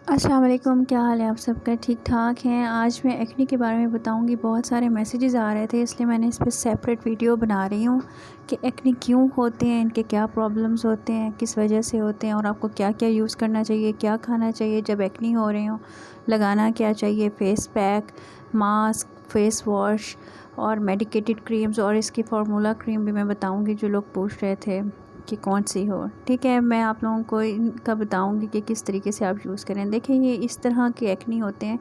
अस्सलाम वालेकुम, क्या हाल है आप सबका? ठीक ठाक हैं। आज मैं एक्ने के बारे में बताऊंगी। बहुत सारे मैसेजेस आ रहे थे, इसलिए मैंने इस पर सेपरेट वीडियो बना रही हूँ कि एक्ने क्यों होते हैं, इनके क्या प्रॉब्लम्स होते हैं, किस वजह से होते हैं और आपको क्या क्या यूज़ करना चाहिए, क्या खाना चाहिए जब एक्ने हो रहे हो, लगाना क्या चाहिए, face pack, mask, face wash और मेडिकेटेड क्रीम्स और इसकी फार्मूला क्रीम भी मैं बताऊँगी जो लोग पूछ रहे थे कि कौन सी हो। ठीक है, मैं आप लोगों को इनका बताऊंगी कि किस तरीके से आप यूज़ करें। देखिए, ये इस तरह के एक्ने होते हैं,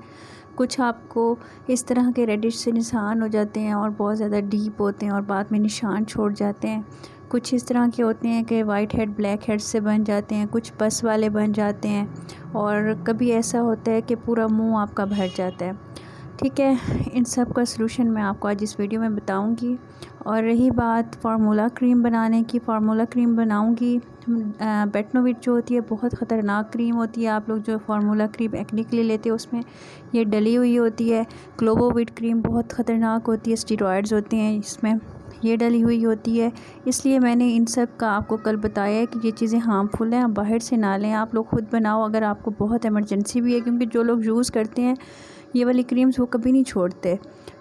कुछ आपको इस तरह के रेडिश से निशान हो जाते हैं और बहुत ज़्यादा डीप होते हैं और बाद में निशान छोड़ जाते हैं। कुछ इस तरह के होते हैं कि वाइट हेड ब्लैक हेड से बन जाते हैं, कुछ पस वाले बन जाते हैं और कभी ऐसा होता है कि पूरा मुंह आपका भर जाता है। ठीक है, इन सब का सलूशन मैं आपको आज इस वीडियो में बताऊंगी। और रही बात फार्मूला क्रीम बनाने की, फार्मूला क्रीम बनाऊंगी। बेटनोविट जो होती है बहुत ख़तरनाक क्रीम होती है। आप लोग जो फार्मूला क्रीम एक्ने के लिए लेते हैं उसमें ये डली हुई होती है। ग्लोबोविट क्रीम बहुत ख़तरनाक होती है, स्टीरॉयड्स होते हैं इसमें, ये डली हुई होती है। इसलिए मैंने इन सब का आपको कल बताया है कि ये चीज़ें हार्मफुल हैं, आप बाहर से ना लें, आप लोग ख़ुद बनाओ अगर आपको बहुत इमरजेंसी भी है। क्योंकि जो लोग यूज़ करते हैं ये वाली क्रीम्स वो कभी नहीं छोड़ते,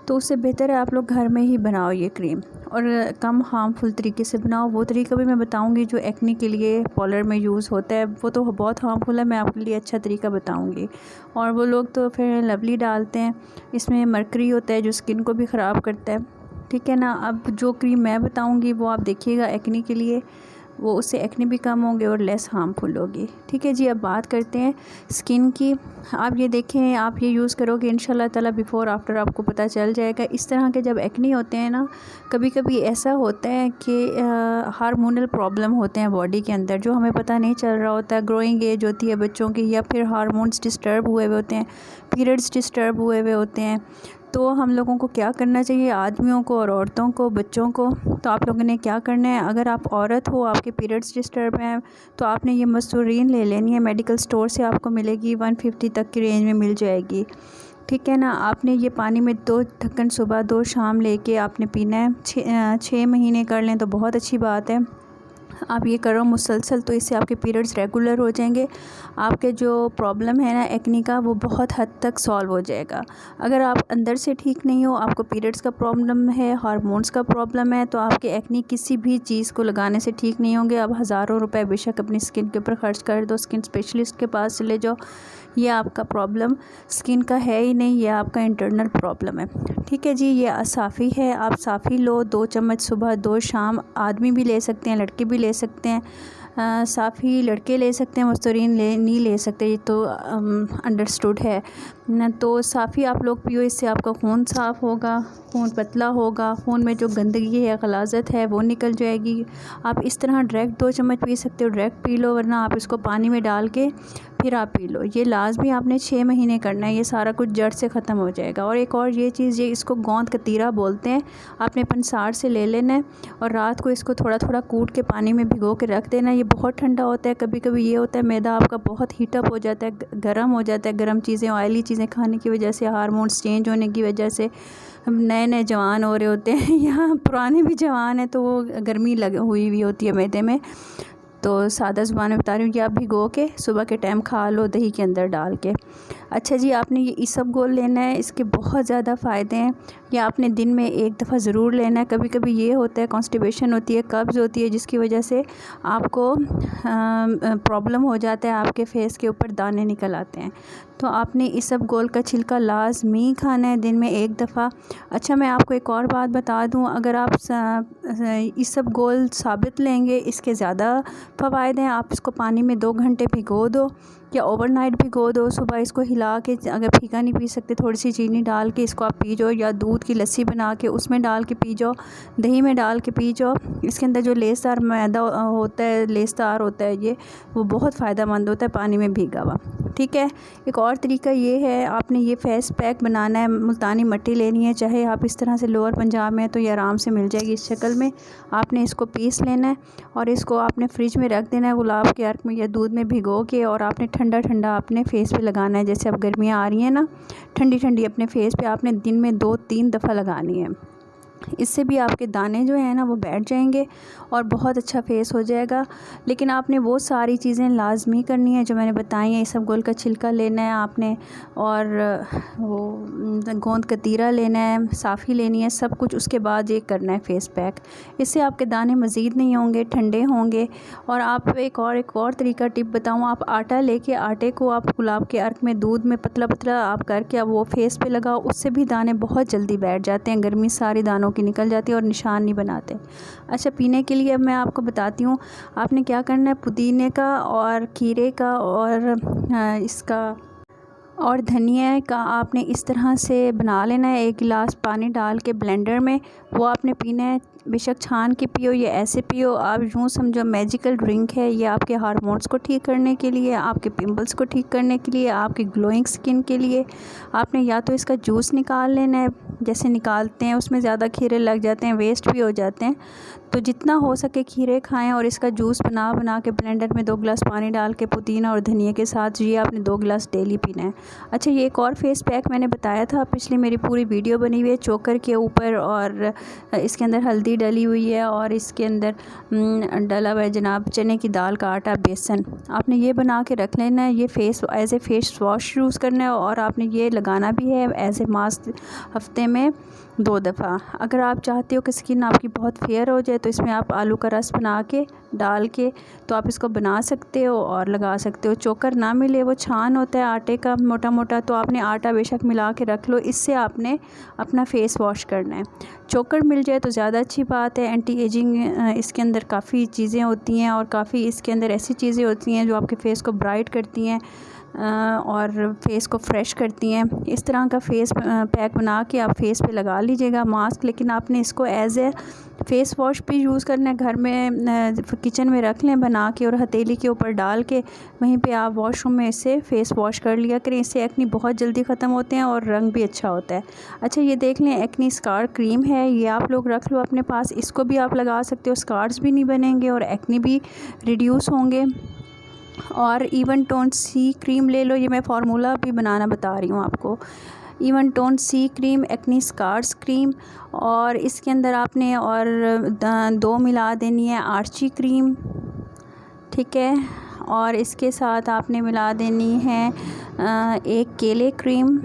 तो उससे बेहतर है आप लोग घर में ही बनाओ ये क्रीम और कम हार्मफुल तरीके से बनाओ। वो तरीका भी मैं बताऊंगी जो एक्ने के लिए पार्लर में यूज़ होता है, वो तो बहुत हार्मफुल है, मैं आपके लिए अच्छा तरीका बताऊंगी। और वो लोग तो फिर लवली डालते हैं, इसमें मरकरी होता है जो स्किन को भी ख़राब करता है। ठीक है ना। अब जो क्रीम मैं बताऊँगी वो आप देखिएगा एक्ने के लिए, वो उससे एक्ने भी कम होंगे और लेस हार्मफुल होगी। ठीक है जी, अब बात करते हैं स्किन की। आप ये देखें, आप ये यूज़ करोगे इंशाल्लाह ताला बिफ़ोर आफ्टर आपको पता चल जाएगा। इस तरह के जब एक्ने होते हैं ना, कभी कभी ऐसा होता है कि हार्मोनल प्रॉब्लम होते हैं बॉडी के अंदर जो हमें पता नहीं चल रहा होता है। ग्रोइंग एज होती है बच्चों की, या फिर हार्मोन्स डिस्टर्ब हुए हुए होते हैं, पीरियड्स डिस्टर्ब हुए हुए होते हैं। तो हम लोगों को क्या करना चाहिए, आदमियों को और औरतों को, बच्चों को? तो आप लोगों ने क्या करना है, अगर आप औरत हो, आपके पीरियड्स डिस्टर्ब हैं, तो आपने ये मसूरीन ले लेनी है। मेडिकल स्टोर से आपको मिलेगी, 150 तक की रेंज में मिल जाएगी। ठीक है ना। आपने ये पानी में 2 ढक्कन सुबह 2 शाम लेके आपने पीना है। 6 महीने कर लें तो बहुत अच्छी बात है। आप ये करो मुसलसल, तो इससे आपके पीरियड्स रेगुलर हो जाएंगे। आपके जो प्रॉब्लम है ना एक्ने का, वो बहुत हद तक सॉल्व हो जाएगा। अगर आप अंदर से ठीक नहीं हो, आपको पीरियड्स का प्रॉब्लम है, हार्मोन्स का प्रॉब्लम है, तो आपके एक्ने किसी भी चीज़ को लगाने से ठीक नहीं होंगे। आप हज़ारों रुपए बेशक अपनी स्किन के ऊपर खर्च कर दो, स्किन स्पेशलिस्ट के पास चले जाओ, ये आपका प्रॉब्लम स्किन का है ही नहीं, ये आपका इंटरनल प्रॉब्लम है। ठीक है जी, ये साफ़ी है, आप साफ़ी लो 2 चम्मच सुबह 2 शाम। आदमी भी ले सकते हैं, लड़के भी ले सकते हैं। साफ़ी लड़के ले सकते हैं, मस्तूरीन नहीं ले सकते, ये तो अंडरस्टूड है ना। तो साफ़ी आप लोग पियो, इससे आपका खून साफ़ होगा, खून पतला होगा, खून में जो गंदगी है, गलाज़त है, वो निकल जाएगी। आप इस तरह डायरेक्ट 2 चम्मच पी सकते हो, डायरेक्ट पी लो, वरना आप इसको पानी में डाल के फिर आप पी लो। ये लाजमी आपने 6 महीने करना है, ये सारा कुछ जड़ से ख़त्म हो जाएगा। और एक और ये चीज़, ये इसको गोंद कतीरा बोलते हैं, आपने पंसार से ले लेना है और रात को इसको थोड़ा थोड़ा कूट के पानी में भिगो के रख देना। ये बहुत ठंडा होता है, कभी कभी ये होता है मैदा आपका बहुत हीटअप हो जाता है, गर्म हो जाता है, गर्म चीज़ें, ऑयली चीज़ें खाने की वजह से, हार्मोन्स चेंज होने की वजह से हम नए नए जवान हो रहे होते हैं या पुराने भी जवान हैं, तो वो गर्मी लग हुई होती है मैदे में। तो सादा ज़ुबान में बता रही हूँ कि आप भिगो के सुबह के टाइम खा लो दही के अंदर डाल के। अच्छा जी, आपने ये इसबगोल लेना है, इसके बहुत ज़्यादा फ़ायदे हैं। ये आपने दिन में 1 दफ़ा ज़रूर लेना है। कभी कभी ये होता है कॉन्स्टिपेशन होती है, कब्ज़ होती है, जिसकी वजह से आपको प्रॉब्लम हो जाता है, आपके फेस के ऊपर दाने निकल आते हैं। तो आपने इसबगोल का छिलका लाजमी खाना है दिन में 1 दफ़ा। अच्छा, मैं आपको एक और बात बता दूं, अगर आप इसबगोल साबित लेंगे, इसके ज़्यादा फ़वाइद हैं। आप इसको पानी में 2 घंटे भिगो दो या ओवरनाइट भिगो दो। सुबह इसको हिला के, अगर फीका नहीं पी सकते, थोड़ी सी चीनी डाल के इसको आप पी जाओ, या दूध की लस्सी बना के उसमें डाल के पी जाओ, दही में डाल के पी जाओ। इसके अंदर जो लेसदार मैदा होता है, लेसदार होता है, ये वो बहुत फ़ायदा मंद होता है पानी में भीगा हुआ। ठीक है। एक और तरीका ये है, आपने ये फेस पैक बनाना है, मुल्तानी मिट्टी लेनी है, चाहे आप इस तरह से लोअर पंजाब में तो ये आराम से मिल जाएगी इस शक्ल में। आपने इसको पीस लेना है और इसको आपने फ्रिज में रख देना है, गुलाब के अर्क में या दूध में भिगो के, और आपने ठंडा ठंडा अपने फेस पे लगाना है। जैसे अब गर्मियाँ आ रही हैं ना, ठंडी ठंडी अपने फेस पे आपने दिन में 2-3 दफ़ा लगानी है। इससे भी आपके दाने जो हैं ना वो बैठ जाएंगे और बहुत अच्छा फेस हो जाएगा। लेकिन आपने वो सारी चीज़ें लाजमी करनी है जो मैंने बताई हैं। इसबगोल का छिलका लेना है आपने, और वो गोंद कतीरा लेना है, साफ़ी लेनी है, सब कुछ उसके बाद ये करना है फेस पैक। इससे आपके दाने मज़ीद नहीं होंगे, ठंडे होंगे। और आप एक और तरीका टिप बताऊँ, आप आटा लेके आटे को आप गुलाब के अर्क में दूध में पतला पतला आप करके आप वो फेस पे लगाओ, उससे भी दाने बहुत जल्दी बैठ जाते हैं। गर्मी सारी दानों की निकल जाती है और निशान नहीं बनाते। अच्छा, पीने के लिए अब मैं आपको बताती हूँ आपने क्या करना है। पुदीने का और खीरे का और इसका और धनिया का आपने इस तरह से बना लेना है। 1 गिलास पानी डाल के ब्लेंडर में वो आपने पीना है। बेशक छान के पियो या ऐसे पियो, आप यूँ समझो मैजिकल ड्रिंक है ये। आपके हार्मोन्स को ठीक करने के लिए, आपके पिंपल्स को ठीक करने के लिए, आपकी ग्लोइंग स्किन के लिए आपने या तो इसका जूस निकाल लेना है, जैसे निकालते हैं उसमें ज़्यादा खीरे लग जाते हैं, वेस्ट भी हो जाते हैं। तो जितना हो सके खीरे खाएं और इसका जूस बना के ब्लेंडर में 2 गिलास पानी डाल के पुदीना और धनिया के साथ ये आपने 2 गिलास डेली पीना है। अच्छा, ये एक और फेस पैक मैंने बताया था, पिछली मेरी पूरी वीडियो बनी हुई है चोकर के ऊपर, और इसके अंदर हल्दी डली हुई है और इसके अंदर डला हुआ है जनाब चने की दाल का आटा, बेसन। आपने ये बना के रख लेना है। ये face as a face wash use करना है और आपने ये लगाना भी है एज ए मास्क हफ्ते में 2 दफ़ा। अगर आप चाहते हो कि स्किन आपकी बहुत फेयर हो जाए तो इसमें आप आलू का रस बना के डाल के तो आप इसको बना सकते हो और लगा सकते हो। चोकर ना मिले, वो छान होता है आटे का मोटा मोटा, तो आपने आटा बेशक मिला के रख लो, इससे आपने अपना फेस वॉश करना है। चोकर मिल जाए तो ज़्यादा अच्छी बात है। एंटी एजिंग इसके अंदर काफ़ी चीज़ें होती हैं और काफ़ी इसके अंदर ऐसी चीज़ें होती हैं जो आपके फेस को ब्राइट करती हैं और फेस को फ्रेश करती हैं। इस तरह का फेस पैक बना के आप फेस पे लगा लीजिएगा मास्क, लेकिन आपने इसको एज ए फेस वॉश भी यूज़ करना है। घर में किचन में रख लें बना के और हथेली के ऊपर डाल के वहीं पे आप वॉशरूम में इससे फेस वॉश कर लिया करें। इससे एक्नी बहुत जल्दी ख़त्म होते हैं और रंग भी अच्छा होता है। अच्छा, ये देख लें एक्नी स्कार क्रीम है, ये आप लोग रख लो अपने पास, इसको भी आप लगा सकते हो। स्कार्स भी नहीं बनेंगे और एक्नी भी रिड्यूस होंगे। और इवन टोन सी क्रीम ले लो, ये मैं फार्मूला भी बनाना बता रही हूँ आपको। इवन टोन सी क्रीम, एक्नी स्कार्स क्रीम, और इसके अंदर आपने और 2 मिला देनी है आर्ची क्रीम, ठीक है। और इसके साथ आपने मिला देनी है 1 केले क्रीम,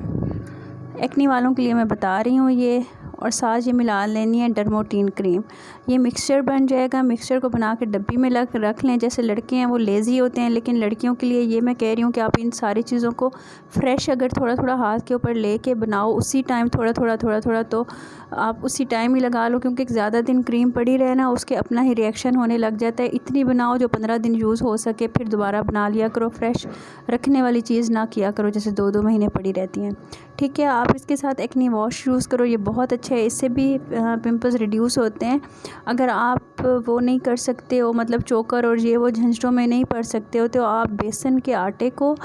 एक्नी वालों के लिए मैं बता रही हूँ ये। और साथ ये मिला लेनी है डर्मोटीन क्रीम। ये मिक्सचर बन जाएगा। मिक्सचर को बना के डब्बी में रख लें। जैसे लड़के हैं वो लेज़ी होते हैं, लेकिन लड़कियों के लिए ये मैं कह रही हूँ कि आप इन सारी चीज़ों को फ्रेश अगर थोड़ा थोड़ा हाथ के ऊपर लेके बनाओ, उसी टाइम थोड़ा थोड़ा तो आप उसी टाइम ही लगा लो, क्योंकि ज़्यादा दिन क्रीम पड़ी रहे ना उसके अपना ही रिएक्शन होने लग जाता है। इतनी बनाओ जो 15 दिन यूज़ हो सके, फिर दोबारा बना लिया करो। फ्रेश रखने वाली चीज़ ना किया करो जैसे 2-2 महीने पड़ी रहती हैं, ठीक है। आप इसके साथ एक्नी वॉश यूज़ करो, ये बहुत अच्छा है, इससे भी पिंपल्स रिड्यूस होते हैं। अगर आप वो नहीं कर सकते हो, मतलब चोकर और ये वो झंझटों में नहीं पड़ सकते हो, तो आप बेसन के आटे को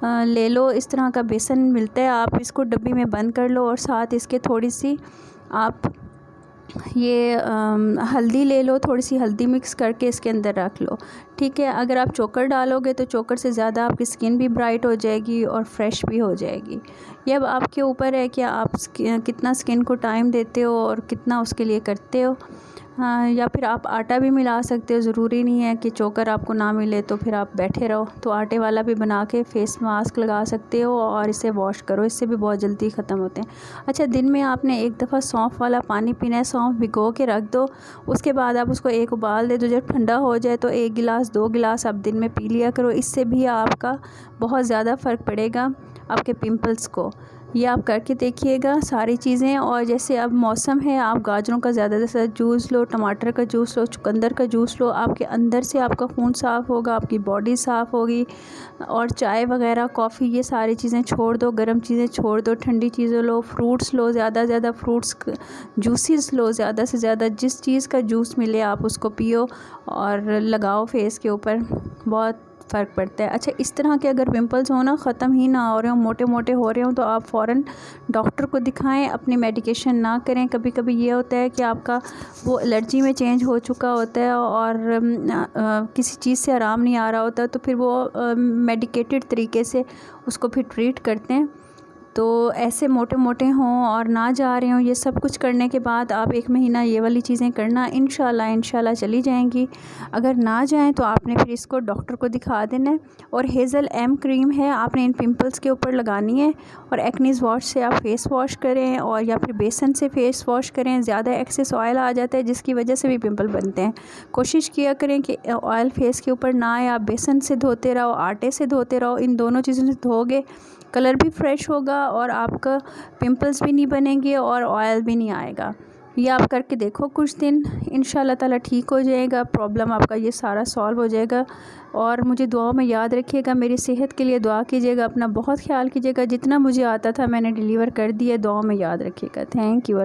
ले लो। इस तरह का बेसन मिलता है, आप इसको डब्बी में बंद कर लो और साथ इसके थोड़ी सी आप ये हल्दी ले लो, थोड़ी सी हल्दी मिक्स करके इसके अंदर रख लो, ठीक है। अगर आप चोकर डालोगे तो चोकर से ज़्यादा आपकी स्किन भी ब्राइट हो जाएगी और फ्रेश भी हो जाएगी। ये अब आपके ऊपर है कि आप कितना स्किन को टाइम देते हो और कितना उसके लिए करते हो। या फिर आप आटा भी मिला सकते हो, ज़रूरी नहीं है कि चोकर आपको ना मिले तो फिर आप बैठे रहो। तो आटे वाला भी बना के फेस मास्क लगा सकते हो और इसे वॉश करो, इससे भी बहुत जल्दी ख़त्म होते हैं। अच्छा, दिन में आपने 1 दफ़ा सौंफ वाला पानी पीना है। सौंफ भिगो के रख दो, उसके बाद आप उसको 1 उबाल दे दो। जब ठंडा हो जाए तो 1 गिलास 2 गिलास आप दिन में पी लिया करो। इससे भी आपका बहुत ज़्यादा फ़र्क पड़ेगा आपके पिंपल्स को। ये आप करके देखिएगा सारी चीज़ें। और जैसे अब मौसम है, आप गाजरों का ज़्यादा से ज़्यादा जूस लो, टमाटर का जूस लो, चुकंदर का जूस लो। आपके अंदर से आपका खून साफ़ होगा, आपकी बॉडी साफ़ होगी। और चाय वगैरह, कॉफ़ी, ये सारी चीज़ें छोड़ दो, गर्म चीज़ें छोड़ दो, ठंडी चीज़ें लो, फ्रूट्स लो, ज़्यादा से ज़्यादा फ्रूट्स जूसेस लो, ज़्यादा से ज़्यादा जिस चीज़ का जूस मिले आप उसको पियो और लगाओ फेस के ऊपर, बहुत फ़र्क पड़ता है। अच्छा, इस तरह के अगर पिंपल्स हो ना, ख़त्म ही ना हो रहे हो, मोटे मोटे हो रहे हो, तो आप फ़ौरन डॉक्टर को दिखाएं, अपनी मेडिकेशन ना करें। कभी कभी ये होता है कि आपका वो एलर्जी में चेंज हो चुका होता है और किसी चीज़ से आराम नहीं आ रहा होता, तो फिर वो मेडिकेटेड तरीके से उसको फिर ट्रीट करते हैं। तो ऐसे मोटे मोटे हों और ना जा रहे हों, ये सब कुछ करने के बाद आप 1 महीना ये वाली चीज़ें करना, इंशाल्लाह चली जाएंगी। अगर ना जाएं तो आपने फिर इसको डॉक्टर को दिखा देना है। और हेज़ल एम क्रीम है, आपने इन पिंपल्स के ऊपर लगानी है। और एक्नीज़ वॉश से आप फेस वॉश करें और या फिर बेसन से फेस वॉश करें। ज़्यादा एक्सेस ऑयल आ जाता है जिसकी वजह से भी पिंपल बनते हैं। कोशिश किया करें कि ऑयल फेस के ऊपर ना आए, आप बेसन से धोते रहो, आटे से धोते रहो। इन दोनों चीज़ों से धोगे कलर भी फ्रेश होगा और आपका पिंपल्स भी नहीं बनेंगे और ऑयल भी नहीं आएगा। ये आप करके देखो कुछ दिन, इंशाल्लाह ताला ठीक हो जाएगा, प्रॉब्लम आपका ये सारा सॉल्व हो जाएगा। और मुझे दुआ में याद रखिएगा, मेरी सेहत के लिए दुआ कीजिएगा, अपना बहुत ख्याल कीजिएगा। जितना मुझे आता था मैंने डिलीवर कर दिया, दुआ में याद रखिएगा। Thank you.